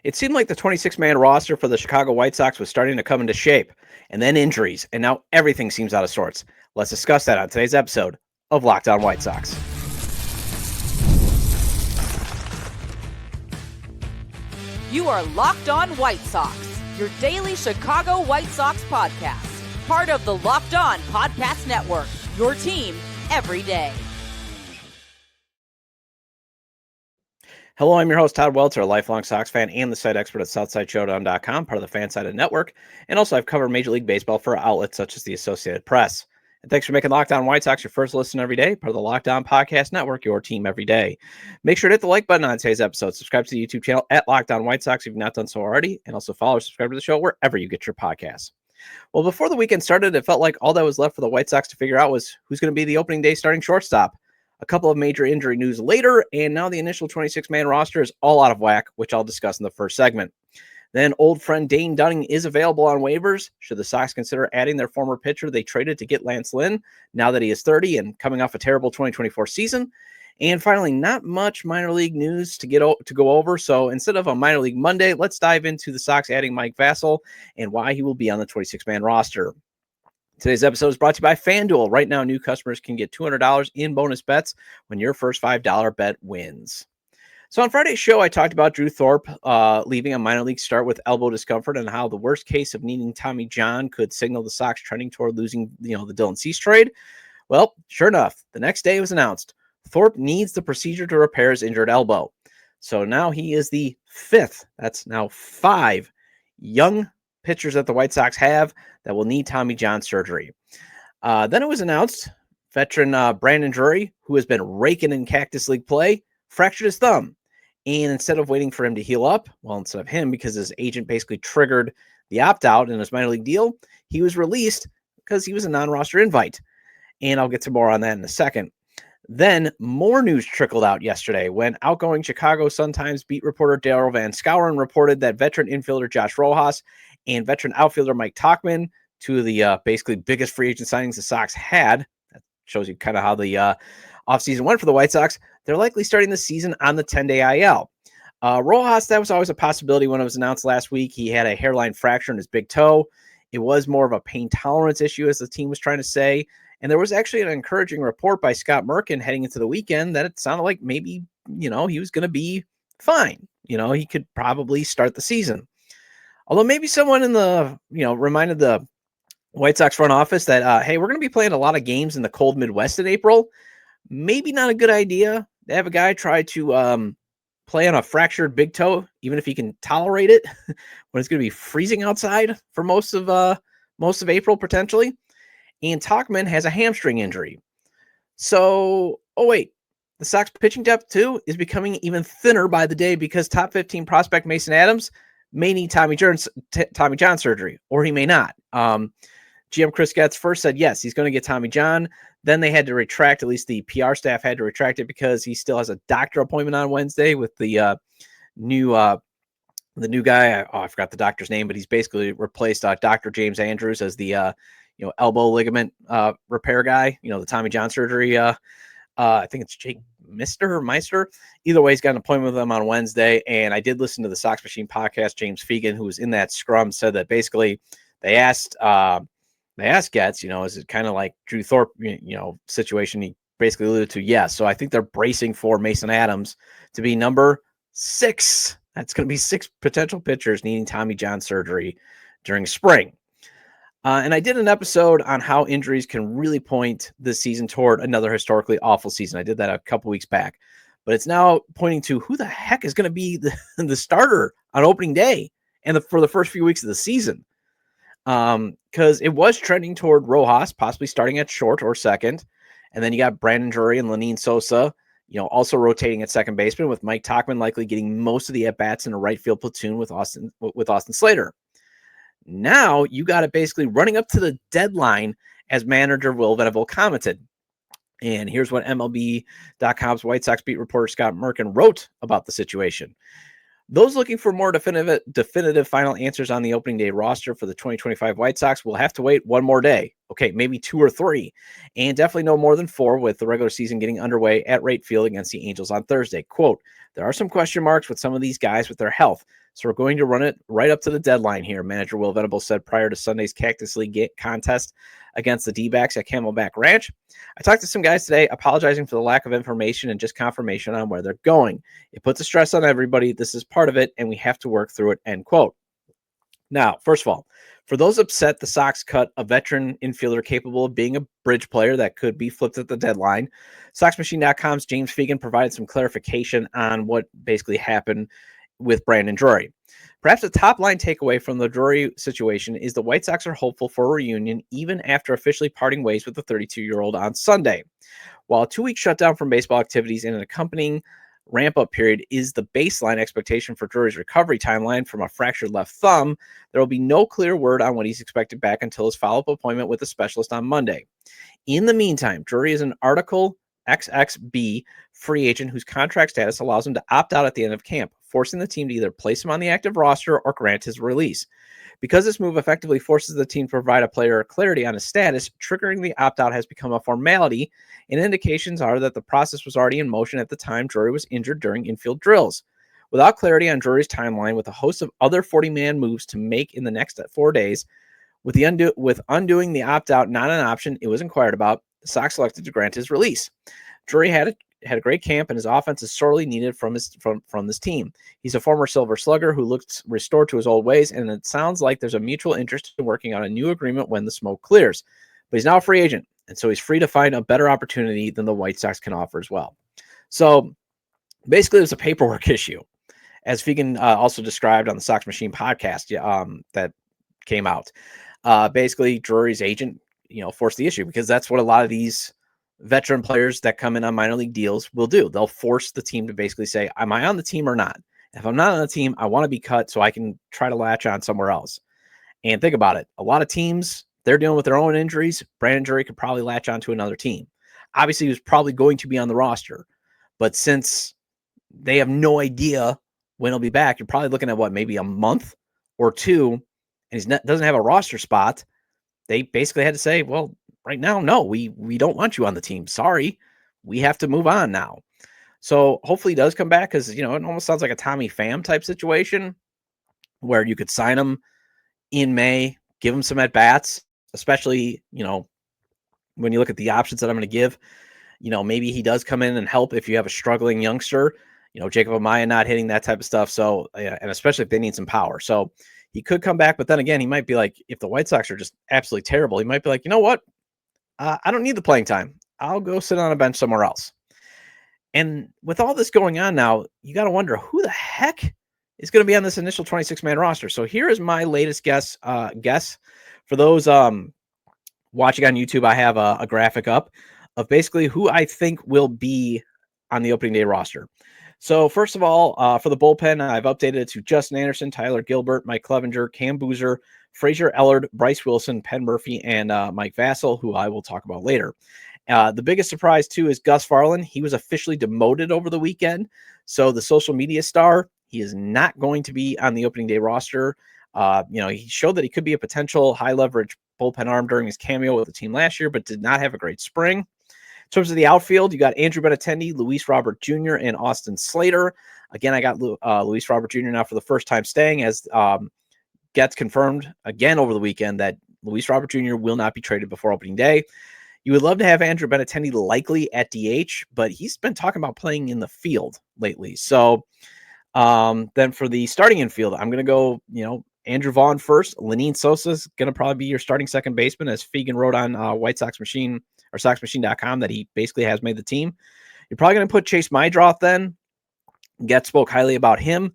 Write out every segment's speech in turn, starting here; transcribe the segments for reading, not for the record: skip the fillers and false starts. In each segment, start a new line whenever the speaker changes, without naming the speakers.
It seemed like the 26-man roster for the Chicago White Sox was starting to come into shape, and then injuries, and now everything seems out of sorts. Let's discuss that on today's episode of Locked On White Sox.
You are Locked On White Sox, your daily Chicago White Sox podcast. Part of the Locked On Podcast Network, your team every day.
Hello, I'm your host, Todd Welter, a lifelong Sox fan and the site expert at SouthsideShowdown.com, part of the Fansided Network, and also I've covered Major League Baseball for outlets such as the Associated Press. And thanks for making Locked On White Sox your first listen every day, part of the Locked On Podcast Network, your team every day. Make sure to hit the like button on today's episode, subscribe to the YouTube channel at Locked On White Sox if you've not done so already, and also follow or subscribe to the show wherever you get your podcasts. Well, before the weekend started, it felt like all that was left for the White Sox to figure out was who's going to be the opening day starting shortstop. A couple of major injury news later, and now the initial 26-man roster is all out of whack, which I'll discuss in the first segment. Then old friend Dane Dunning is available on waivers. Should the Sox consider adding their former pitcher they traded to get Lance Lynn now that he is 30 and coming off a terrible 2024 season? And finally, not much minor league news to go over. So instead of a minor league Monday, let's dive into the Sox adding Mike Vassel and why he will be on the 26-man roster. Today's episode is brought to you by FanDuel. Right now, new customers can get $200 in bonus bets when your first $5 bet wins. So on Friday's show, I talked about Drew Thorpe leaving a minor league start with elbow discomfort and how the worst case of needing Tommy John could signal the Sox trending toward losing, the Dylan Cease trade. Well, sure enough, the next day it was announced Thorpe needs the procedure to repair his injured elbow. So now he is the fifth. That's now 5 young pitchers that the White Sox have that will need Tommy John surgery. Then it was announced veteran Brandon Drury, who has been raking in Cactus League play, fractured his thumb. And instead of waiting for him to heal up, well, instead of him, because his agent basically triggered the opt-out in his minor league deal, he was released because he was a non-roster invite. And I'll get to more on that in a second. Then more news trickled out yesterday when outgoing Chicago Sun-Times beat reporter Darryl Van Schouwen reported that veteran infielder Josh Rojas and veteran outfielder Mike Tauchman, two of the basically biggest free agent signings the Sox had. That shows you kind of how the offseason went for the White Sox. They're likely starting the season on the 10-day IL. Rojas, that was always a possibility when it was announced last week. He had a hairline fracture in his big toe. It was more of a pain tolerance issue, as the team was trying to say. And there was actually an encouraging report by Scott Merkin heading into the weekend that it sounded like maybe, he was going to be fine. He could probably start the season. Although maybe someone in the, reminded the White Sox front office that, hey, we're going to be playing a lot of games in the cold Midwest in April. Maybe not a good idea to have a guy try to play on a fractured big toe, even if he can tolerate it when it's going to be freezing outside for most of April, potentially. And Tauchman has a hamstring injury. So, the Sox pitching depth, too, is becoming even thinner by the day because top 15 prospect Mason Adams may need Tommy John surgery, or he may not. GM Chris Getz first said, yes, he's going to get Tommy John. Then they had to retract, at least the PR staff had to retract it because he still has a doctor appointment on Wednesday with the new guy. I forgot the doctor's name, but he's basically replaced Dr. James Andrews as the elbow ligament repair guy, the Tommy John surgery. I think it's Jake Meister. Either way, he's got an appointment with them on Wednesday. And I did listen to the Sox Machine podcast. James Fegan, who was in that scrum, said that basically they asked Getz, is it kind of like Drew Thorpe, situation? He basically alluded to yes. So I think they're bracing for Mason Adams to be number 6. That's going to be 6 potential pitchers needing Tommy John surgery during spring. And I did an episode on how injuries can really point this season toward another historically awful season. I did that a couple weeks back, but it's now pointing to who the heck is going to be the starter on opening day and for the first few weeks of the season. Because it was trending toward Rojas, possibly starting at short or second. And then you got Brandon Drury and Lenyn Sosa, also rotating at second baseman, with Mike Tauchman likely getting most of the at-bats in a right field platoon with Austin Slater. Now you got it basically running up to the deadline, as manager Will Venable commented. And here's what MLB.com's White Sox beat reporter Scott Merkin wrote about the situation. Those looking for more definitive final answers on the opening day roster for the 2025 White Sox will have to wait one more day. Okay, maybe 2 or 3, and definitely no more than 4 with the regular season getting underway at Wright Field against the Angels on Thursday. Quote, there are some question marks with some of these guys with their health. So we're going to run it right up to the deadline here, manager Will Venable said prior to Sunday's Cactus League contest against the D-backs at Camelback Ranch. I talked to some guys today apologizing for the lack of information and just confirmation on where they're going. It puts a stress on everybody. This is part of it, and we have to work through it, end quote. Now, first of all, for those upset, the Sox cut a veteran infielder capable of being a bridge player that could be flipped at the deadline. SoxMachine.com's James Fegan provided some clarification on what basically happened with Brandon Drury. Perhaps the top line takeaway from the Drury situation is the White Sox are hopeful for a reunion even after officially parting ways with the 32-year-old on Sunday. While a 2-week shutdown from baseball activities and an accompanying ramp-up period is the baseline expectation for Drury's recovery timeline from a fractured left thumb, there will be no clear word on when he's expected back until his follow-up appointment with a specialist on Monday. In the meantime, Drury is an Article XXB free agent whose contract status allows him to opt out at the end of camp, forcing the team to either place him on the active roster or grant his release. Because this move effectively forces the team to provide a player clarity on his status, triggering the opt-out has become a formality, and indications are that the process was already in motion at the time Drury was injured during infield drills. Without clarity on Drury's timeline, with a host of other 40-man moves to make in the next 4 days, with undoing the opt-out not an option it was inquired about, the Sox selected to grant his release. Drury had a great camp, and his offense is sorely needed from this team. He's a former Silver Slugger who looks restored to his old ways, and it sounds like there's a mutual interest in working on a new agreement when the smoke clears. But he's now a free agent, and so he's free to find a better opportunity than the White Sox can offer as well. So basically, there's a paperwork issue, as Fegan also described on the Sox Machine podcast that came out. Basically, Drury's agent, forced the issue because that's what a lot of these veteran players that come in on minor league deals will do. They'll force the team to basically say, am I on the team or not? If I'm not on the team, I want to be cut so I can try to latch on somewhere else. And think about it. A lot of teams, they're dealing with their own injuries. Brandon Drury could probably latch on to another team. Obviously, he was probably going to be on the roster. But since they have no idea when he'll be back, you're probably looking at maybe a month or two, and he doesn't have a roster spot. They basically had to say, well, right now, no, we don't want you on the team. Sorry, we have to move on now. So hopefully he does come back because, it almost sounds like a Tommy Pham type situation where you could sign him in May, give him some at-bats, especially, when you look at the options that I'm going to give, maybe he does come in and help if you have a struggling youngster, Jacob Amaya not hitting that type of stuff. So, and especially if they need some power. So he could come back, but then again, he might be like, if the White Sox are just absolutely terrible, he might be like, you know what? I don't need the playing time. I'll go sit on a bench somewhere else. And with all this going on now, you got to wonder who the heck is going to be on this initial 26-man roster. So here is my latest guess. For those watching on YouTube, I have a graphic up of basically who I think will be on the opening day roster. So first of all, for the bullpen, I've updated it to Justin Anderson, Tyler Gilbert, Mike Clevenger, Cam Boozer, Frazier Ellard, Bryce Wilson, Penn Murphy, and Mike Vassel, who I will talk about later. The biggest surprise, too, is Gus Farland. He was officially demoted over the weekend. So the social media star, he is not going to be on the opening day roster. He showed that he could be a potential high-leverage bullpen arm during his cameo with the team last year, but did not have a great spring. In terms of the outfield, you got Andrew Benintendi, Luis Robert Jr., and Austin Slater. Again, I got Luis Robert Jr. now for the first time staying, as gets confirmed again over the weekend that Luis Robert Jr. will not be traded before opening day. You would love to have Andrew Benintendi likely at DH, but he's been talking about playing in the field lately. So then for the starting infield, I'm going to go, Andrew Vaughn first. Lenine Sosa is going to probably be your starting second baseman, as Fegan wrote on White Sox Machine or SoxMachine.com that he basically has made the team. You're probably going to put Chase Mydroth then. Get spoke highly about him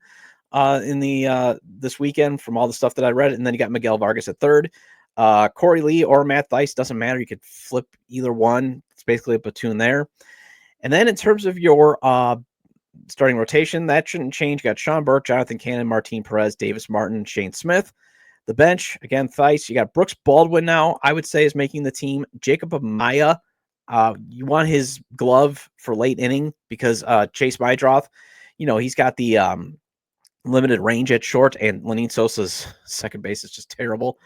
in the this weekend from all the stuff that I read. And then you got Miguel Vargas at third. Corey Lee or Matt Thaiss, doesn't matter. You could flip either one. It's basically a platoon there. And then in terms of your starting rotation, that shouldn't change. You got Sean Burke, Jonathan Cannon, Martin Perez, Davis Martin, Shane Smith. The bench, again, Thaiss. You got Brooks Baldwin now, I would say, is making the team. Jacob Amaya, you want his glove for late inning because Chase Mydroth, he's got the limited range at short, and Lenine Sosa's second base is just terrible.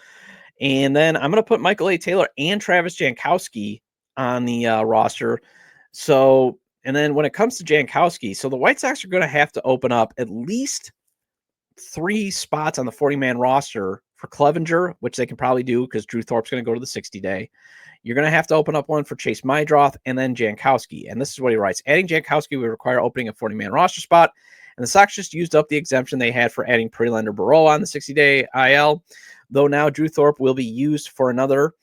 And then I'm going to put Michael A. Taylor and Travis Jankowski on the roster. So, and then when it comes to Jankowski, so the White Sox are going to have to open up at least 3 spots on the 40-man roster for Clevenger, which they can probably do because Drew Thorpe's going to go to the 60-day. You're going to have to open up one for Chase Mydroth and then Jankowski. And this is what he writes. Adding Jankowski would require opening a 40-man roster spot. And the Sox just used up the exemption they had for adding Prelander Baroa on the 60-day IL. Though now Drew Thorpe will be used for other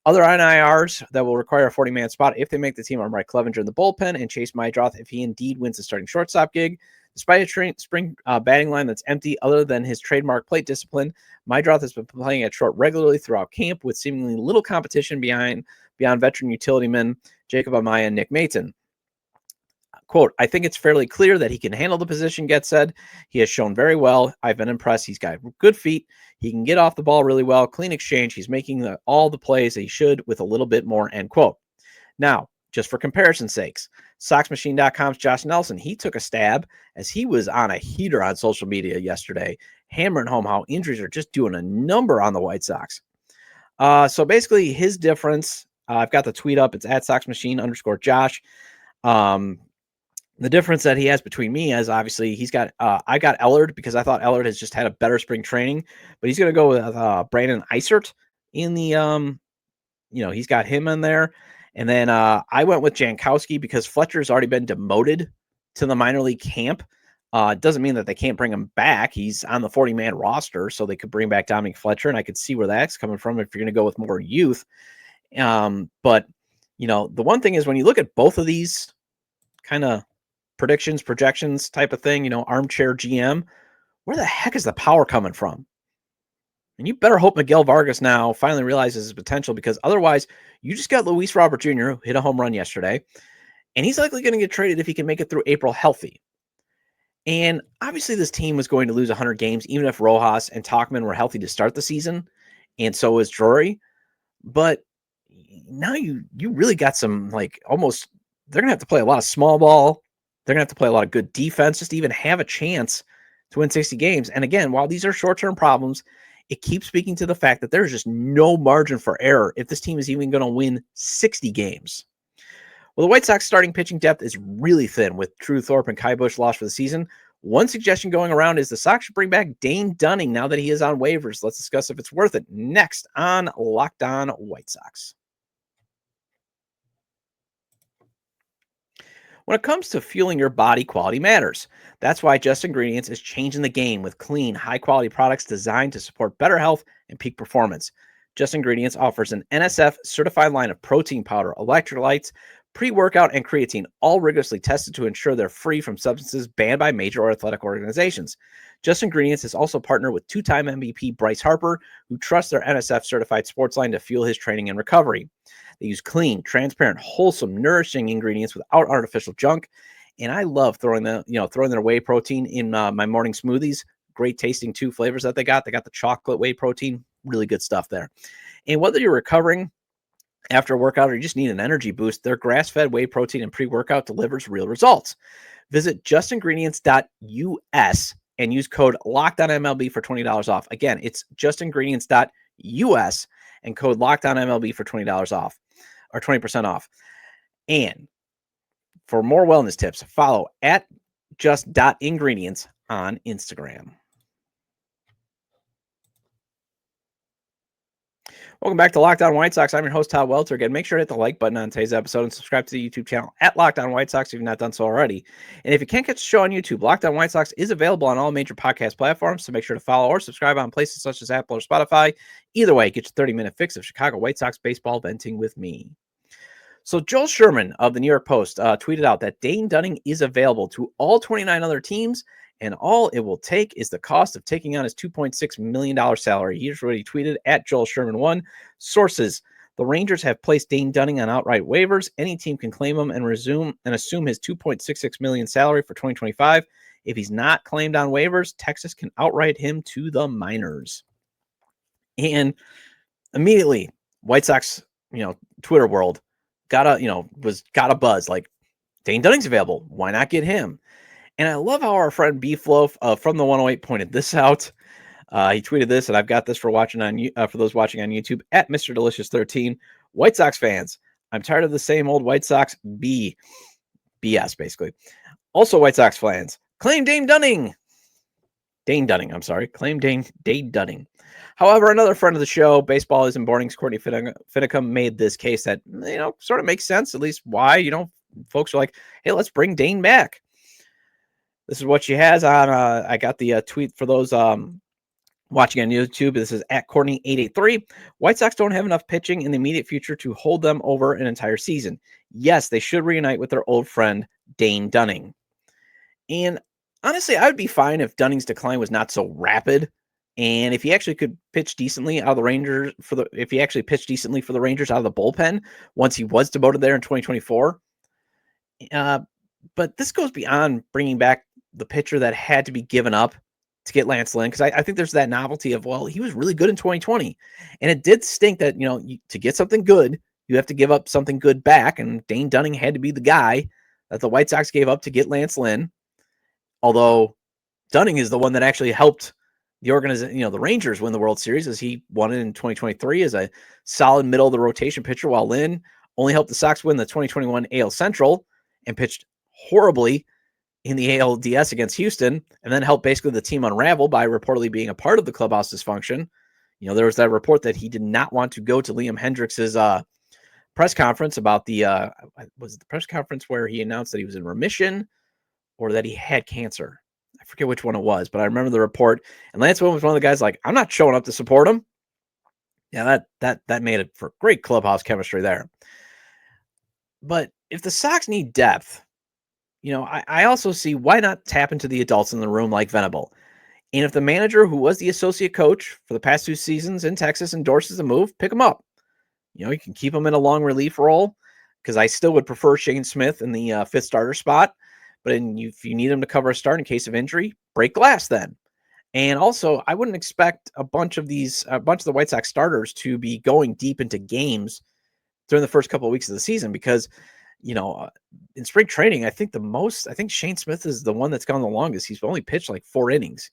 NIRs that will require a 40-man spot if they make the team. Mike Clevenger in the bullpen and Chase Mydroth if he indeed wins the starting shortstop gig. Despite a spring batting line that's empty, other than his trademark plate discipline, Mydroth has been playing at short regularly throughout camp with seemingly little competition beyond veteran utility men Jacob Amaya and Nick Maton. Quote, I think it's fairly clear that he can handle the position, Getz said. He has shown very well. I've been impressed. He's got good feet. He can get off the ball really well. Clean exchange. He's making all the plays that he should with a little bit more, end quote. Now, just for comparison's sakes, SoxMachine.com's Josh Nelson, he took a stab as he was on a heater on social media yesterday, hammering home how injuries are just doing a number on the White Sox. So basically his difference, I've got the tweet up. It's at SoxMachine_Josh. The difference that he has between me is obviously he's got, I got Ellard because I thought Ellard has just had a better spring training, but he's going to go with Brandon Eisert in the, he's got him in there. And then I went with Jankowski because Fletcher's already been demoted to the minor league camp. It doesn't mean that they can't bring him back. He's on the 40-man roster, so they could bring back Dominic Fletcher, and I could see where that's coming from if you're going to go with more youth. But, the one thing is when you look at both of these kind of predictions, projections type of thing, armchair GM, where the heck is the power coming from? And you better hope Miguel Vargas now finally realizes his potential, because otherwise you just got Luis Robert Jr., who hit a home run yesterday, and he's likely going to get traded if he can make it through April healthy. And obviously this team was going to lose 100 games, even if Rojas and Tauchman were healthy to start the season, and so is Drury. But now you really got some, almost, they're going to have to play a lot of small ball. They're going to have to play a lot of good defense just to even have a chance to win 60 games. And again, while these are short-term problems, it keeps speaking to the fact that there's just no margin for error if this team is even going to win 60 games. Well, the White Sox starting pitching depth is really thin with Drew Thorpe and Kai Busch lost for the season. One suggestion going around is the Sox should bring back Dane Dunning now that he is on waivers. Let's discuss if it's worth it next on Locked On White Sox. When it comes to fueling your body, quality matters. That's why Just Ingredients is changing the game with clean, high-quality products designed to support better health and peak performance. Just Ingredients offers an NSF-certified line of protein powder, electrolytes, pre-workout, and creatine, all rigorously tested to ensure they're free from substances banned by major or athletic organizations. Just Ingredients has also partnered with two-time MVP Bryce Harper, who trusts their NSF-certified sports line to fuel his training and recovery. They use clean, transparent, wholesome, nourishing ingredients without artificial junk. And I love throwing their whey protein in my morning smoothies. Great tasting 2 flavors that they got. They got the chocolate whey protein, really good stuff there. And whether you're recovering after a workout or you just need an energy boost, their grass-fed whey protein and pre-workout delivers real results. Visit justingredients.us and use code LOCKEDONMLB for $20 off. Again, it's justingredients.us and code LOCKEDONMLB for $20 off. Or 20% off. And for more wellness tips, follow at just.ingredients on Instagram. Welcome back to Locked On White Sox. I'm your host, Todd Welter. Again, make sure to hit the like button on today's episode and subscribe to the YouTube channel at Locked On White Sox if you've not done so already. And if you can't catch the show on YouTube, Locked On White Sox is available on all major podcast platforms, so make sure to follow or subscribe on places such as Apple or Spotify. Either way, get your 30-minute fix of Chicago White Sox baseball venting with me. So Joel Sherman of the New York Post tweeted out that Dane Dunning is available to all 29 other teams, and all it will take is the cost of taking on his $2.6 million salary. Here's what he tweeted at Joel Sherman 1. Sources: the Rangers have placed Dane Dunning on outright waivers. Any team can claim him and assume his $2.66 million salary for 2025. If he's not claimed on waivers, Texas can outright him to the minors. And immediately, White Sox, Twitter world got a buzz like Dane Dunning's available. Why not get him? And I love how our friend B-Flow from the 108 pointed this out. He tweeted this, and I've got this for those watching on YouTube at Mr. Delicious 13. White Sox fans, I'm tired of the same old White Sox BS, basically. Also, White Sox fans, claim Dane Dunning. Dane Dunning, I'm sorry. Claim Dane Dunning. However, another friend of the show, Baseball Isn't Boring's Courtney Finicum, made this case that, sort of makes sense, at least why, folks are like, hey, let's bring Dane back. This is what she has on, I got the tweet for those watching on YouTube. This is at Courtney883. White Sox don't have enough pitching in the immediate future to hold them over an entire season. Yes, they should reunite with their old friend, Dane Dunning. And honestly, I would be fine if Dunning's decline was not so rapid. And if he actually could pitch decently out of the Rangers if he actually pitched decently for the Rangers out of the bullpen once he was demoted there in 2024. But this goes beyond bringing back the pitcher that had to be given up to get Lance Lynn, because I think there's that novelty of, well, he was really good in 2020. And it did stink that, to get something good, you have to give up something good back. And Dane Dunning had to be the guy that the White Sox gave up to get Lance Lynn. Although Dunning is the one that actually helped the organization, the Rangers win the World Series, as he won it in 2023 as a solid middle of the rotation pitcher, while Lynn only helped the Sox win the 2021 AL Central and pitched horribly in the ALDS against Houston, and then helped basically the team unravel by reportedly being a part of the clubhouse dysfunction. There was that report that he did not want to go to Liam Hendricks's press conference about was it the press conference where he announced that he was in remission or that he had cancer? I forget which one it was, but I remember the report. And Lance Lynn was one of the guys like, I'm not showing up to support him. Yeah, that made it for great clubhouse chemistry there. But if the Sox need depth, I also see why not tap into the adults in the room like Venable. And if the manager who was the associate coach for the past 2 seasons in Texas endorses the move, pick him up. You can keep him in a long relief role, because I still would prefer Shane Smith in the 5th starter spot. But if you need him to cover a start in case of injury, break glass then. And also, I wouldn't expect a bunch of the White Sox starters to be going deep into games during the first couple of weeks of the season, because in spring training, I think Shane Smith is the one that's gone the longest. He's only pitched like 4 innings.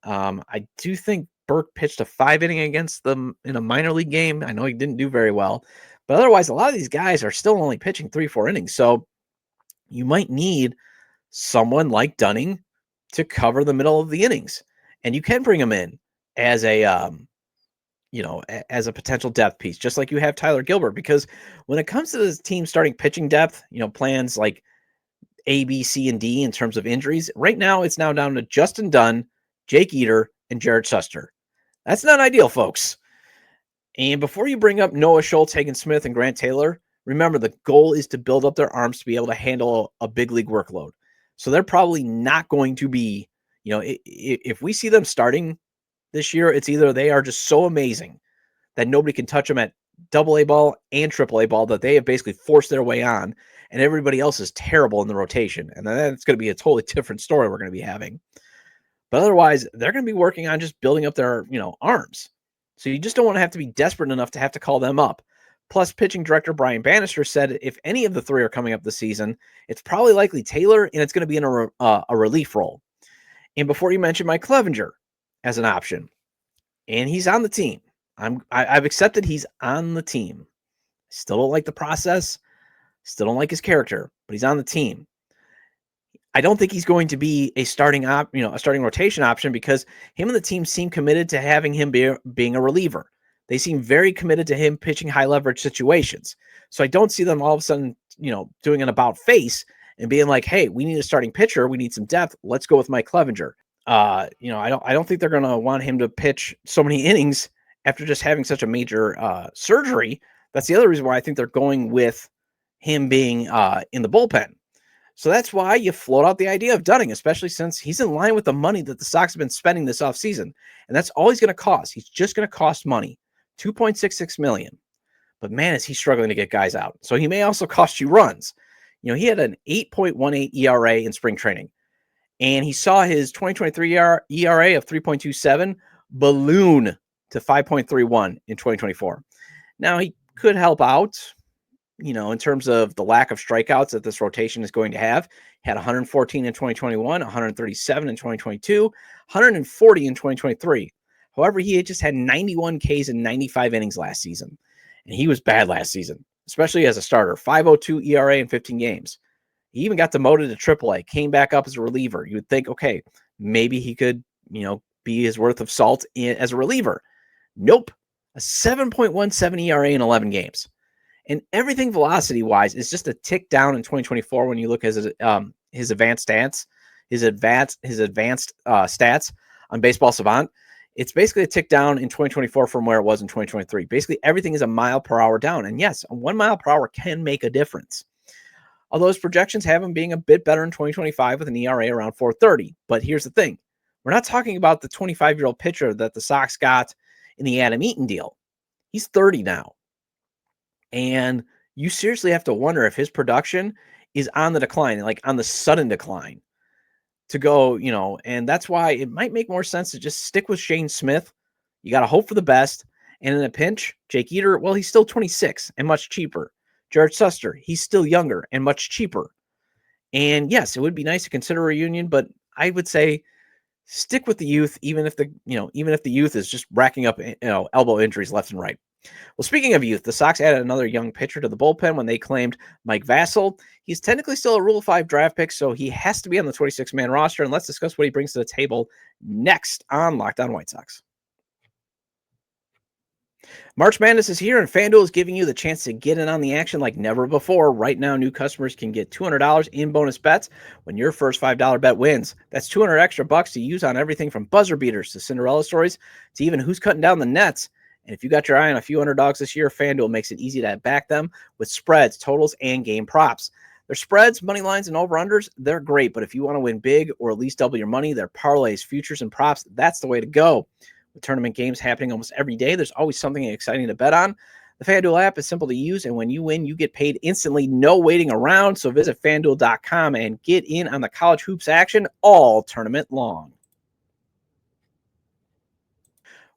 I do think Burke pitched a 5 inning against them in a minor league game. I know he didn't do very well, but otherwise, a lot of these guys are still only pitching 3-4 innings. So you might need someone like Dunning to cover the middle of the innings, and you can bring him in as a as a potential depth piece, just like you have Tyler Gilbert. Because when it comes to this team starting pitching depth, plans like A, B, C, and D in terms of injuries, right now it's now down to Justin Dunn, Jake Eater, and Jared Suster. That's not ideal, folks. And before you bring up Noah Schultz, Hagen Smith, and Grant Taylor, remember the goal is to build up their arms to be able to handle a big league workload. So they're probably not going to be, if we see them starting this year, it's either they are just so amazing that nobody can touch them at AA ball and AAA ball, that they have basically forced their way on, and everybody else is terrible in the rotation. And then it's going to be a totally different story we're going to be having. But otherwise, they're going to be working on just building up their, arms. So you just don't want to have to be desperate enough to have to call them up. Plus, pitching director Brian Bannister said if any of the 3 are coming up this season, it's probably likely Taylor, and it's going to be in a relief role. And before you mention Mike Clevenger as an option, and he's on the team. I've accepted he's on the team. Still don't like the process. Still don't like his character, but he's on the team. I don't think he's going to be a starting rotation option, because him and the team seem committed to having him being a reliever. They seem very committed to him pitching high leverage situations. So I don't see them all of a sudden, doing an about face and being like, hey, we need a starting pitcher. We need some depth. Let's go with Mike Clevenger. I don't think they're going to want him to pitch so many innings after just having such a major surgery. That's the other reason why I think they're going with him being in the bullpen. So that's why you float out the idea of Dunning, especially since he's in line with the money that the Sox have been spending this offseason. And that's all he's going to cost. He's just going to cost money, $2.66 million. But man, is he struggling to get guys out. So he may also cost you runs. He had an 8.18 ERA in spring training, and he saw his 2023 ERA of 3.27 balloon to 5.31 in 2024. Now, he could help out, in terms of the lack of strikeouts that this rotation is going to have. He had 114 in 2021, 137 in 2022, 140 in 2023. However, he had just had 91 Ks in 95 innings last season, and he was bad last season, especially as a starter. 5.02 ERA in 15 games. He even got demoted to AAA, came back up as a reliever. You would think, okay, maybe he could, be his worth of salt as a reliever. Nope. A 7.17 ERA in 11 games. And everything velocity-wise is just a tick down in 2024 when you look at his advanced stats, his advanced stats on Baseball Savant. It's basically a tick down in 2024 from where it was in 2023. Basically, everything is a mile per hour down. And yes, 1 mile per hour can make a difference. Although his projections have him being a bit better in 2025 with an ERA around 4.30. But here's the thing. We're not talking about the 25-year-old pitcher that the Sox got in the Adam Eaton deal. He's 30 now. And you seriously have to wonder if his production is on the decline, like on the sudden decline to go, and that's why it might make more sense to just stick with Shane Smith. You got to hope for the best. And in a pinch, Jake Eater, well, he's still 26 and much cheaper. Jared Suster, he's still younger and much cheaper. And yes, it would be nice to consider a reunion, but I would say stick with the youth, even if the youth is just racking up, elbow injuries left and right. Well, speaking of youth, the Sox added another young pitcher to the bullpen when they claimed Mike Vasil. He's technically still a Rule 5 draft pick, so he has to be on the 26-man roster. And let's discuss what he brings to the table next on Locked On White Sox. March Madness is here, and FanDuel is giving you the chance to get in on the action like never before. Right now, new customers can get $200 in bonus bets when your first $5 bet wins. That's $200 extra bucks to use on everything from buzzer beaters to Cinderella stories to even who's cutting down the nets. And if you got your eye on a few underdogs this year, FanDuel makes it easy to back them with spreads, totals, and game props. Their spreads, money lines, and over-unders, they're great. But if you want to win big or at least double your money, their parlays, futures, and props, that's the way to go. With tournament games happening almost every day, there's always something exciting to bet on. The FanDuel app is simple to use, and when you win, you get paid instantly, no waiting around. So visit FanDuel.com and get in on the college hoops action all tournament long.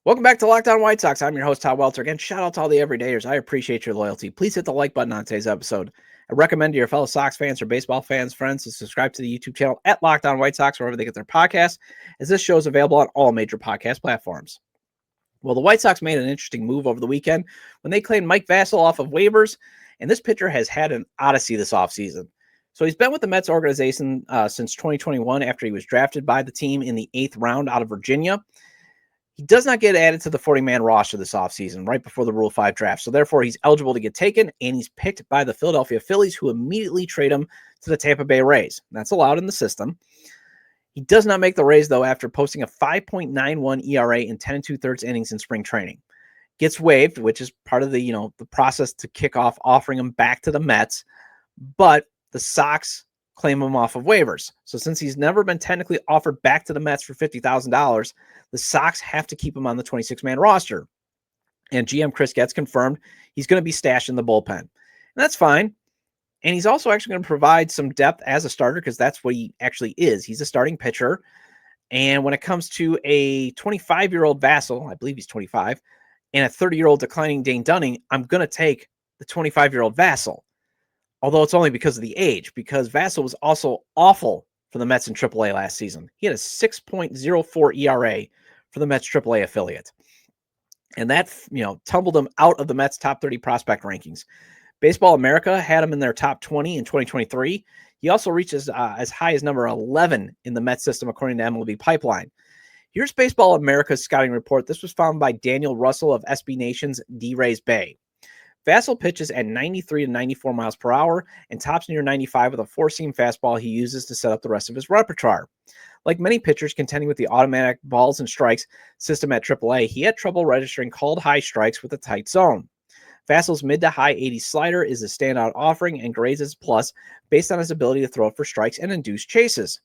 Welcome back to Locked On White Sox. I'm your host, Todd Welter. Again, shout out to all the everydayers. I appreciate your loyalty. Please hit the like button on today's episode. I recommend to your fellow Sox fans or baseball fans, friends, to subscribe to the YouTube channel at Locked On White Sox, wherever they get their podcasts, as this show is available on all major podcast platforms. Well, the White Sox made an interesting move over the weekend when they claimed Mike Vassel off of waivers, and this pitcher has had an odyssey this offseason. So he's been with the Mets organization since 2021 after he was drafted by the team in the 8th round out of Virginia. He does not get added to the 40-man roster this offseason, right before the Rule 5 draft. So therefore, he's eligible to get taken, and he's picked by the Philadelphia Phillies, who immediately trade him to the Tampa Bay Rays. That's allowed in the system. He does not make the Rays, though, after posting a 5.91 ERA in 10 2/3 innings in spring training. Gets waived, which is part of the process to kick off offering him back to the Mets. But the Sox claim him off of waivers. So since he's never been technically offered back to the Mets for $50,000, the Sox have to keep him on the 26-man roster. And GM Chris Getz confirmed he's going to be stashed in the bullpen. And that's fine. And he's also actually going to provide some depth as a starter because that's what he actually is. He's a starting pitcher. And when it comes to a 25-year-old Vassel, I believe he's 25, and a 30-year-old declining Dane Dunning, I'm going to take the 25-year-old Vassel. Although it's only because of the age, because Vassel was also awful for the Mets in AAA last season. He had a 6.04 ERA for the Mets AAA affiliate. And that, tumbled him out of the Mets top 30 prospect rankings. Baseball America had him in their top 20 in 2023. He also reaches as high as number 11 in the Mets system, according to MLB Pipeline. Here's Baseball America's scouting report. This was found by Daniel Russell of SB Nation's D-Rays Bay. Vassel pitches at 93 to 94 miles per hour and tops near 95 with a four-seam fastball he uses to set up the rest of his repertoire. Like many pitchers contending with the automatic balls and strikes system at AAA, he had trouble registering called high strikes with a tight zone. Vassel's mid to high 80s slider is a standout offering and grades as plus based on his ability to throw it for strikes and induce chases.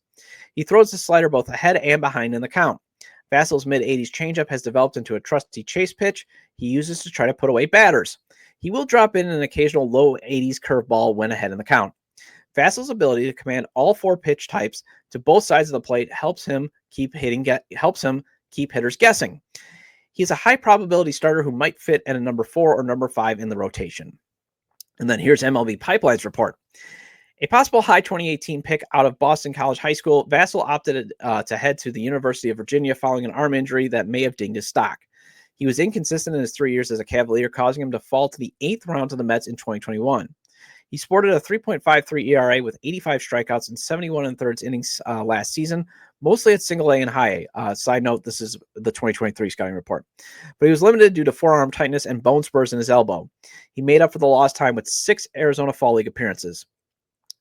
He throws the slider both ahead and behind in the count. Vassel's mid-80s changeup has developed into a trusty chase pitch he uses to try to put away batters. He will drop in an occasional low 80s curveball when ahead in the count. Vassel's ability to command all four pitch types to both sides of the plate helps him keep hitters guessing. He's a high probability starter who might fit at a number 4 or number 5 in the rotation. And then here's MLB Pipeline's report. A possible high 2018 pick out of Boston College High School, Vassel opted to head to the University of Virginia following an arm injury that may have dinged his stock. He was inconsistent in his 3 years as a Cavalier, causing him to fall to the 8th round to the Mets in 2021. He sported a 3.53 ERA with 85 strikeouts and 71 1/3 innings last season, mostly at single A and high A. Side note, this is the 2023 scouting report. But he was limited due to forearm tightness and bone spurs in his elbow. He made up for the lost time with 6 Arizona Fall League appearances.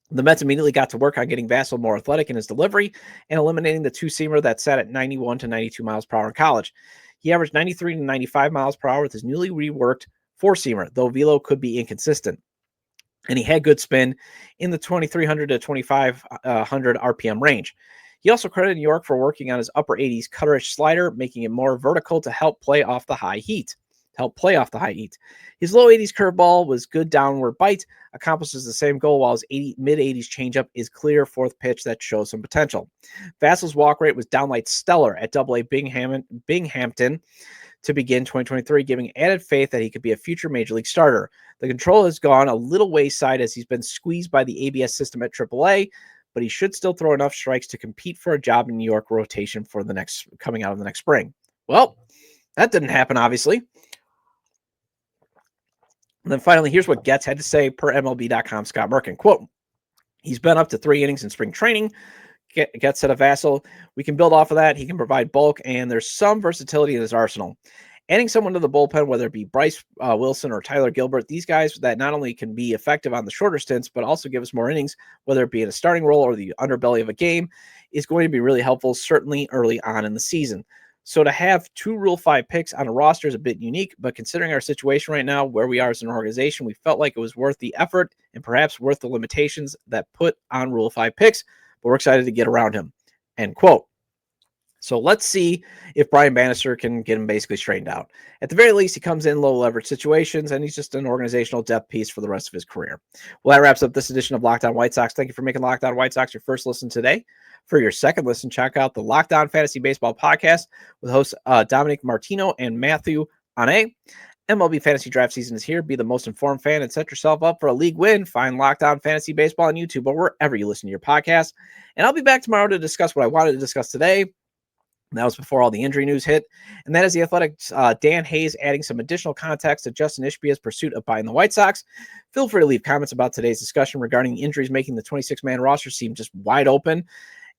The Mets immediately got to work on getting Vassel more athletic in his delivery and eliminating the two-seamer that sat at 91 to 92 miles per hour in college. He averaged 93 to 95 miles per hour with his newly reworked four-seamer, though velo could be inconsistent. And he had good spin in the 2,300 to 2,500 RPM range. He also credited New York for working on his upper 80s cutterish slider, making it more vertical to help play off the high heat. His low 80s curveball was good downward bite, accomplishes the same goal, while his mid 80s changeup is clear fourth pitch that shows some potential. Vassel's walk rate was downright stellar at AA Binghamton to begin 2023, giving added faith that he could be a future major league starter. The control has gone a little wayside as he's been squeezed by the ABS system at AAA, but he should still throw enough strikes to compete for a job in New York rotation for the next coming out of the next spring. Well, that didn't happen, obviously. And then finally, here's what Getz had to say per MLB.com Scott Merkin. Quote, he's been up to 3 innings in spring training. Getz said of Vassel, we can build off of that. He can provide bulk, and there's some versatility in his arsenal. Adding someone to the bullpen, whether it be Bryce Wilson or Tyler Gilbert, these guys that not only can be effective on the shorter stints, but also give us more innings, whether it be in a starting role or the underbelly of a game, is going to be really helpful, certainly early on in the season. So to have 2 Rule 5 picks on a roster is a bit unique, but considering our situation right now, where we are as an organization, we felt like it was worth the effort and perhaps worth the limitations that put on Rule 5 picks, but we're excited to get around him, end quote. So let's see if Brian Bannister can get him basically straightened out. At the very least, he comes in low leverage situations, and he's just an organizational depth piece for the rest of his career. Well, that wraps up this edition of Locked On White Sox. Thank you for making Locked On White Sox your first listen today. For your second listen, check out the Locked On Fantasy Baseball podcast with hosts Dominic Martino and Matthew Ane. MLB Fantasy Draft season is here. Be the most informed fan and set yourself up for a league win. Find Locked On Fantasy Baseball on YouTube or wherever you listen to your podcast. And I'll be back tomorrow to discuss what I wanted to discuss today. That was before all the injury news hit. And that is the Athletic's Dan Hayes adding some additional context to Justin Ishbia's pursuit of buying the White Sox. Feel free to leave comments about today's discussion regarding injuries making the 26-man roster seem just wide open.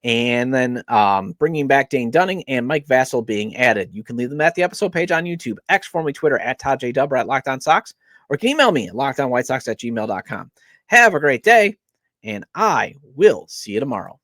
And then bringing back Dane Dunning and Mike Vasil being added. You can leave them at the episode page on YouTube, X, formerly Twitter, at Todd J. Dub, or at Locked On Sox, or you can email me at lockedonwhitesox@gmail.com. Have a great day, and I will see you tomorrow.